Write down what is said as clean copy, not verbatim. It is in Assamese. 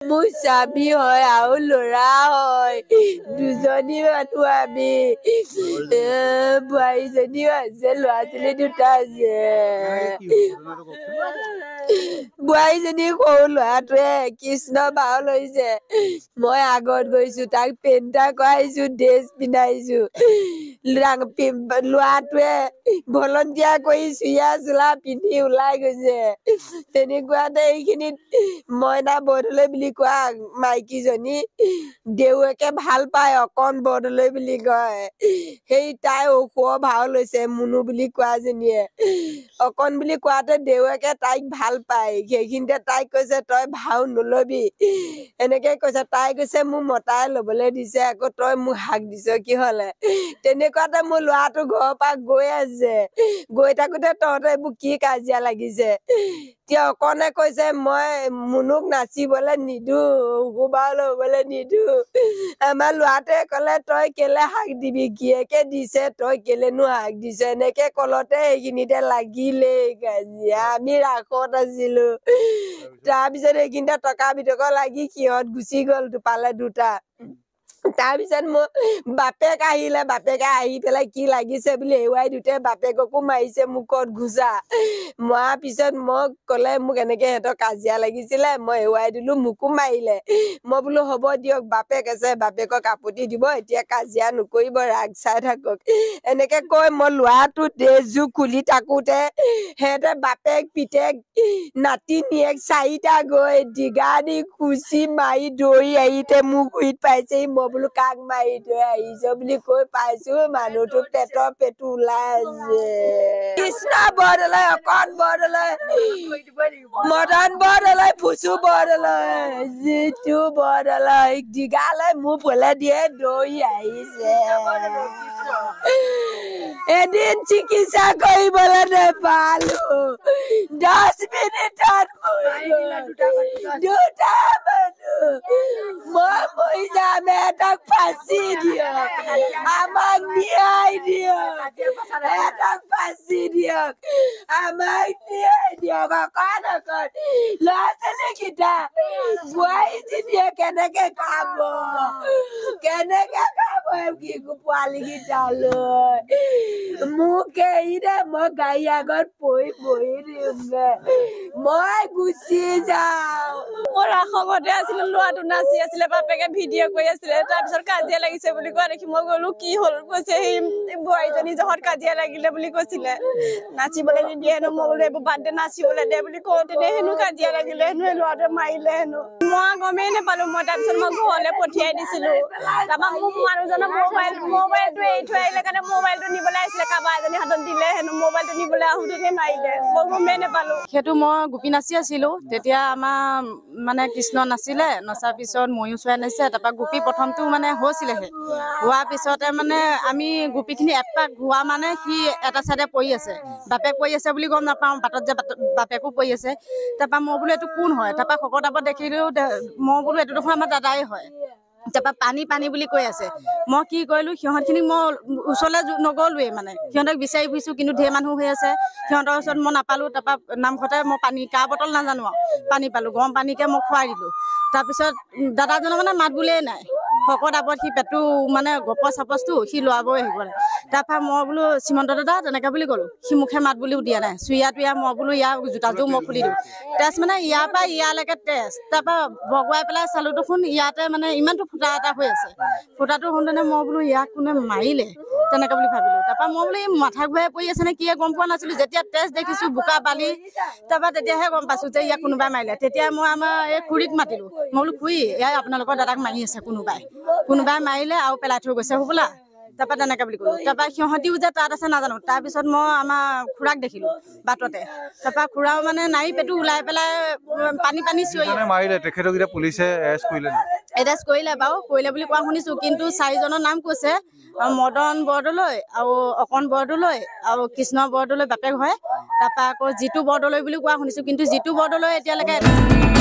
মোৰ স্বামী হয় আৰু ল'ৰা হয় দুজনী মানুহ আমি বোৱাৰীজনীও আছে ল'ৰা ছোৱালী দুটা আছে বোৱাৰীজনী সৰু ল'ৰাটোৱে কৃষ্ণ ভাও লৈছে মই আগত গৈছো তাক পেইণ্টাৰ কৰাইছো ড্ৰেছ পিন্ধাইছো ল'ৰাটোৱে ভলন্টিয়াৰ কৰি চুৰিয়া চোলা পিন্ধি ওলাই গৈছে তেনেকুৱাতে এইখিনিত মইনা বৰদলৈ বুলি কোৱা মাইকীজনী দেউকে ভাল পায় অকণ বৰদলৈ বুলি কয় সেই তাই অসুৰ ভাও লৈছে মুনু বুলি কোৱাজনীয়ে অকণ বুলি কোৱাতে দেউকে তাইক ভাল পায় সেইখিনিতে তাইক কৈছে তই ভাও নলবি এনেকে কৈছে তাই কৈছে মোক মতাই লবলৈ দিছে আকৌ তই মোক হাক দিছ কি হলে তেনেকুৱাতে মোৰ ল'ৰাটো ঘৰৰ পৰা গৈ আছে গৈ থাকোতে তহঁতে এইবোৰ কি কাজিয়া লাগিছে এতিয়া অকণে কৈছে মই মুনুক নাচিবলৈ নিদো গোবাও লবলৈ নিদো আমাৰ ল'ৰাটোৱে ক'লে তই কেলে হাক দিবি গিয়েকে দিছে তই কেলেনো হাক দিছ এনেকে কলতে সেইখিনিতে লাগিলে কাজিয়া আমি ৰাসত আছিলো তাৰপিছত এইখিনিতে টকা বিটক লাগি সিহঁত গুচি গ'ল পালে দুটা তাৰপিছত মোৰ বাপেক আহিলে বাপেকে আহি পেলাই কি লাগিছে বুলি এৱাই দুটা বাপেককো মাৰিছে মুখত ঘুচা মৰাৰ পিছত মোক ক'লে মোক এনেকে সিহঁতৰ কাজিয়া লাগিছিলে মই এৱাই দিলো মোকো মাৰিলে মই বোলো হ'ব দিয়ক বাপেক আছে বাপেকক আপত্তি দিব এতিয়া কাজিয়া নকৰিব ৰাগ চাই থাকক এনেকে কৈ মই ল'ৰাটো ড্ৰেছযোৰ খুলি থাকোতে সিহঁতে বাপেক পিতেক নাতি নিয়েক চাৰিটা গৈ দিগা দি খুচি মাৰি দৌৰি আহিতে মোক গুৰিত পাইছেহি মই বোলো কাক মাৰি থৈ আহিছ বুলি কৈ পাইছো মানুহটো পেটু ওলাই আছে কৃষ্ণ বৰদলৈ অকণ বৰদলৈ মদন বৰদলৈ ফুচু বৰদলৈ জিতু বৰদলৈ দিগালৈ মোৰ পলে দিয়ে দৌৰি আহিছে এদিন চিকিৎসা কৰিবলৈ নেপালো 10 মিনিটত দুটা মানুহ মই মৰি যাম এটাক ফাঁচি দিয়ক আমাক ন্যায় দিয়ক এটাক ফাঁচি দিয়ক আমাক ন্যায় দিয়ক অকণ অকণ ল'ৰা ছোৱালীকেইটা বোৱাৰীজনীয়ে কেনেকে খাব কি পোৱালীকেইটা লৈ মোক এৰি দে মই গাড়ী আগত পৰি দিমগে মই গুচি যাওঁ মোৰ ৰাসতে আছিলো ল'ৰাটো নাচি আছিলে বাপেকে ভিডিঅ' কৰি আছিলে তাৰপিছত কাজিয়া লাগিছে বুলি কোৱা দেখি মই গলো কি হ'ল কৈছে সেই বোৱাৰীজনী জহত কাজিয়া লাগিলে বুলি কৈছিলে নাচিবলৈ নিদিয়ে হেনো মই বোলো এইবোৰ বাদ দে নাচিবলৈ দে বুলি কওঁতে হেনো কাজিয়া লাগিলে হেনো ল'ৰাটোৱে মাৰিলে হেনো মই গমেই নাপালো মই তাৰপিছত মই ঘৰলৈ পঠিয়াই দিছিলো তাৰপৰা মোক মানুহজনৰ মোবাইলটো এৰি থৈ আহিলে কাৰণে মোবাইলটো নিবলৈ আহিছিলে কাৰোবাৰ এজনী হাতত দিলে হেনো মোবাইলটো নিবলৈ আহোঁতে মাৰিলে মই গমেই নাপালো সেইটো মই গোপী নাচি আছিলো তেতিয়া আমাৰ মানে কৃষ্ণ নাছিলে নচাৰ পিছত ময়ূৰ চৰাই নাচিছে তাৰপৰা গোপী প্ৰথমটো মানে হৈছিলেহে হোৱাৰ পিছতে মানে আমি গোপীখিনি এপাক ঘূৰা মানে সি এটা চাইডে পৰি আছে বাপেক পৰি আছে বুলি গম নাপাওঁ বাটত যে বাপেকো পৰি আছে তাৰপৰা মই বোলো এইটো কোন হয় তাৰপৰা শকত দেখিলো মই বোলো এইটো দেখোন আমাৰ দাদাই হয় তাৰপৰা পানী বুলি কৈ আছে মই কি কৰিলো সিহঁতখিনিক মই ওচৰলৈ নগলোৱেই মানে সিহঁতক বিচাৰি ফুৰিছো কিন্তু ঢেৰ মানুহ হৈ আছে সিহঁতৰ ওচৰত মই নাপালো তাৰপৰা নামঘৰতে মই পানী কা বটল নাজানো আৰু পানী পালো গৰম পানীকে মই খুৱাই দিলো তাৰপিছত দাদাজনৰ মানে মাত বুলিয়েই নাই শকত আপত সি পেটটো মানে গপচ চাপচটো সি লোৱাবই আহিব তাৰপৰা মই বোলো শ্ৰীমন্ত দাদা তেনেকৈ বুলি ক'লো সি মুখে মাত বুলিও দিয়া নাই চুইয়া মই বোলো ইয়াৰ জোতাযোৰ মই খুলি দিওঁ তেজ মানে ইয়াৰ পৰা ইয়ালৈকে তেজ তাৰপৰা বগুৱাই পেলাই চালো দেখোন ইয়াতে মানে ইমানটো ফুটা এটা হৈ আছে ফুটাটো হওঁতেনে মই বোলো ইয়াক কোনে মাৰিলে তেনেকৈ বুলি ভাবিলো তাৰপৰা মই বোলো এই মাথা ঘূৰাই পৰি আছে নে কিয়ে গম পোৱা নাছিলো যেতিয়া তেজ দেখিছো বোকা বালি তাৰপৰা তেতিয়াহে গম পাইছো যে ইয়াক কোনোবাই মাৰিলে তেতিয়া মই আমাৰ এই খুৰীক মাতিলো মই বোলো খুৰী ইয়াৰ আপোনালোকৰ দাদাক মাৰি আছে কোনোবাই মাৰিলে আৰু পেলাই থৈ গৈছে হ'বলা তাৰপৰা তেনেকৈ বুলি ক'লো তাৰপৰা সিহঁতিও যে তাত আছে নাজানো তাৰপিছত মই আমাৰ খুৰাক দেখিলো বাটতে তাৰপৰা খুৰাও মানে নাৰী পেটু ওলাই পেলাই পানী চিঞৰি মাৰিলে তেখেতক এতিয়া পুলিচে এৰেষ্ট কৰিলে বাৰু কৰিলে বুলি কোৱা শুনিছো কিন্তু 4জনৰ নাম কৈছে মদন বৰদলৈ আৰু অকণ বৰদলৈ আৰু কৃষ্ণ বৰদলৈ বাপেক হয় তাৰপৰা আকৌ জিতু বৰদলৈ বুলি কোৱা শুনিছো কিন্তু জিতু বৰদলৈ এতিয়ালৈকে